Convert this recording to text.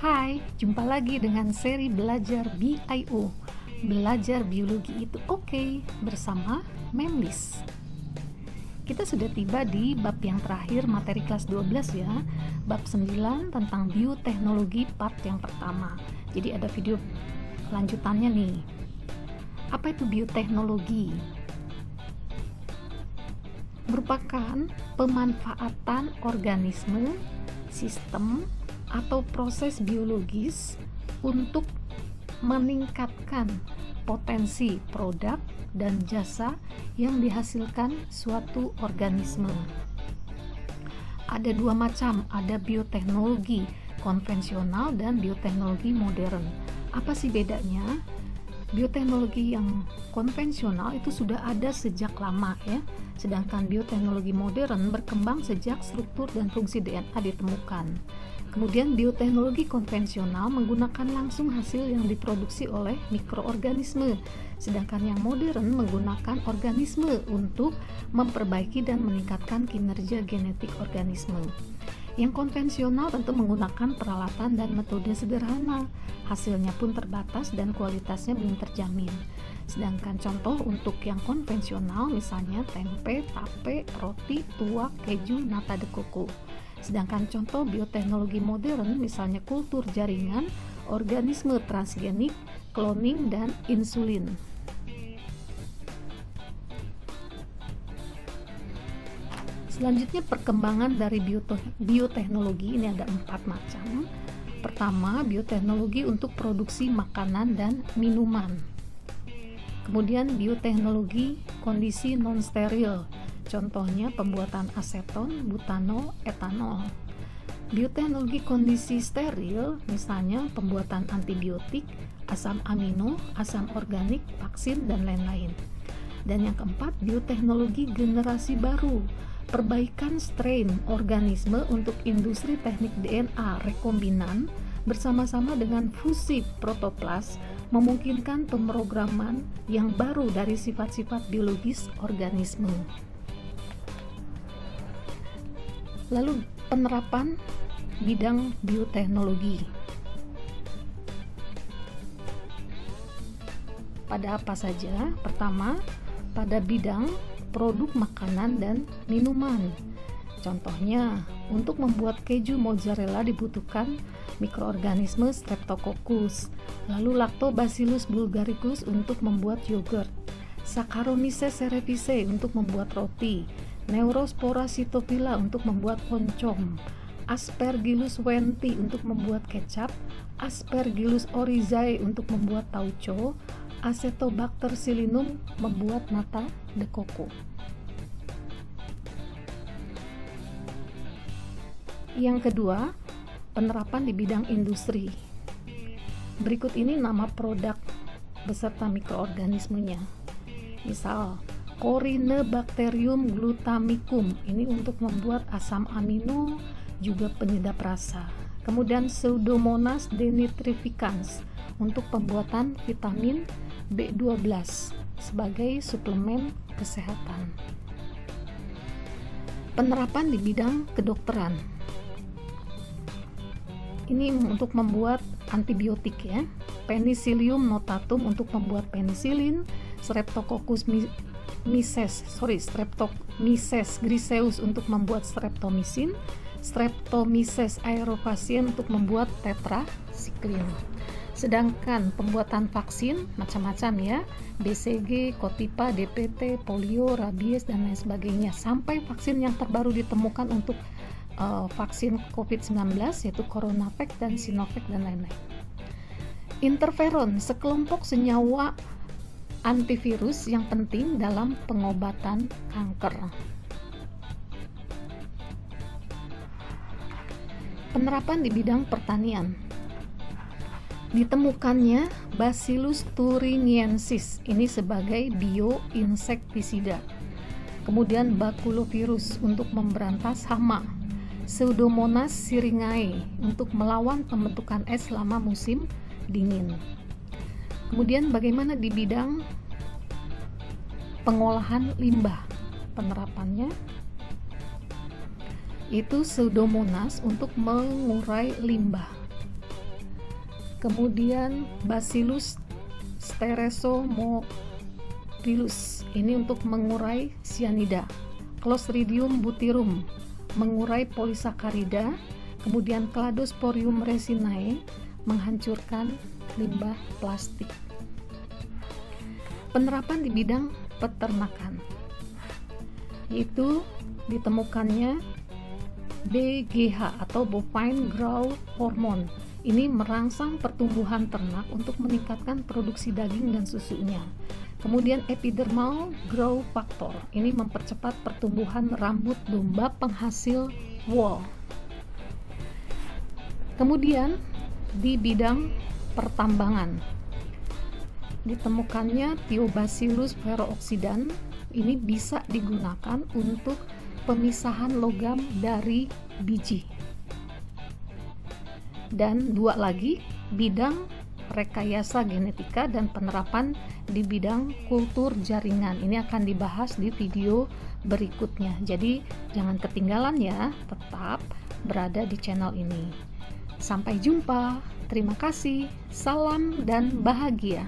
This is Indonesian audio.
Hai, jumpa lagi dengan seri belajar BIO. Belajar biologi itu oke, bersama Memlis. Kita sudah tiba di bab yang terakhir materi kelas 12 ya. Bab 9 tentang bioteknologi part yang pertama. Jadi ada video lanjutannya nih. Apa itu bioteknologi? Merupakan pemanfaatan organisme, sistem, atau proses biologis untuk meningkatkan potensi produk dan jasa yang dihasilkan suatu organisme. Ada dua macam, ada bioteknologi konvensional dan bioteknologi modern. Apa sih bedanya? Bioteknologi yang konvensional itu sudah ada sejak lama ya, sedangkan bioteknologi modern berkembang sejak struktur dan fungsi DNA ditemukan. Kemudian bioteknologi konvensional menggunakan langsung hasil yang diproduksi oleh mikroorganisme, sedangkan yang modern menggunakan organisme untuk memperbaiki dan meningkatkan kinerja genetik organisme. Yang konvensional tentu menggunakan peralatan dan metode sederhana, hasilnya pun terbatas dan kualitasnya belum terjamin. Sedangkan contoh untuk yang konvensional misalnya tempe, tape, roti, tuak, keju, nata de coco. Sedangkan contoh bioteknologi modern misalnya kultur jaringan, organisme transgenik, cloning, dan insulin. Selanjutnya perkembangan dari bioteknologi ini ada 4 macam. Pertama, bioteknologi untuk produksi makanan dan minuman. Kemudian bioteknologi kondisi non-steril. Contohnya pembuatan aseton, butanol, etanol. Bioteknologi kondisi steril, misalnya pembuatan antibiotik, asam amino, asam organik, vaksin, dan lain-lain. Dan yang keempat, bioteknologi generasi baru, perbaikan strain organisme untuk industri teknik DNA rekombinan bersama-sama dengan fusi protoplas memungkinkan pemrograman yang baru dari sifat-sifat biologis organisme. Lalu penerapan bidang bioteknologi. Pada apa saja? Pertama, pada bidang produk makanan dan minuman. Contohnya, untuk membuat keju mozzarella dibutuhkan mikroorganisme Streptococcus, lalu Lactobacillus bulgaricus untuk membuat yogurt, Saccharomyces cerevisiae untuk membuat roti, Neurospora cytophila untuk membuat oncom, Aspergillus wenti untuk membuat kecap, Aspergillus oryzae untuk membuat tauco, Acetobacter psilynum membuat nata de coco. Yang kedua, penerapan di bidang industri. Berikut ini nama produk beserta mikroorganismenya. Misal, Corynebacterium glutamicum, ini untuk membuat asam amino, juga penyedap rasa. Kemudian Pseudomonas denitrificans untuk pembuatan vitamin B12 sebagai suplemen kesehatan. Penerapan di bidang kedokteran. Ini untuk membuat antibiotik ya. Penicillium notatum untuk membuat penisilin, Streptococcus Streptomyces griseus untuk membuat streptomycin, Streptomyces aerophaciens untuk membuat tetrasiklin. Sedangkan pembuatan vaksin macam-macam ya, BCG, Kotipa, DPT, polio, rabies, dan lain sebagainya, sampai vaksin yang terbaru ditemukan untuk vaksin COVID-19 yaitu Coronavac dan Sinovac dan lain-lain. Interferon, sekelompok senyawa antivirus yang penting dalam pengobatan kanker. Penerapan di bidang pertanian. Ditemukannya Bacillus thuringiensis ini sebagai bioinsektisida. Kemudian bakulovirus untuk memberantas hama, Pseudomonas syringae untuk melawan pembentukan es selama musim dingin. Kemudian bagaimana di bidang pengolahan limbah? Penerapannya itu Pseudomonas untuk mengurai limbah. kemudian Bacillus stereomobilus, ini untuk mengurai cyanida, Clostridium buthyrum mengurai polisakarida, kemudian Cladosporium resinae menghancurkan limbah plastik. Penerapan di bidang peternakan, yaitu ditemukannya BGH atau Bovine Growth Hormone. Ini merangsang pertumbuhan ternak untuk meningkatkan produksi daging dan susunya. Kemudian Epidermal Growth Factor, ini mempercepat pertumbuhan rambut domba penghasil wool. Kemudian di bidang pertambangan, ditemukannya Thiobacillus ferrooxidan, ini bisa digunakan untuk pemisahan logam dari biji. Dan dua lagi, bidang rekayasa genetika dan penerapan di bidang kultur jaringan. Ini akan dibahas di video berikutnya. Jadi jangan ketinggalan ya, tetap berada di channel ini. Sampai jumpa. Terima kasih. Salam dan bahagia.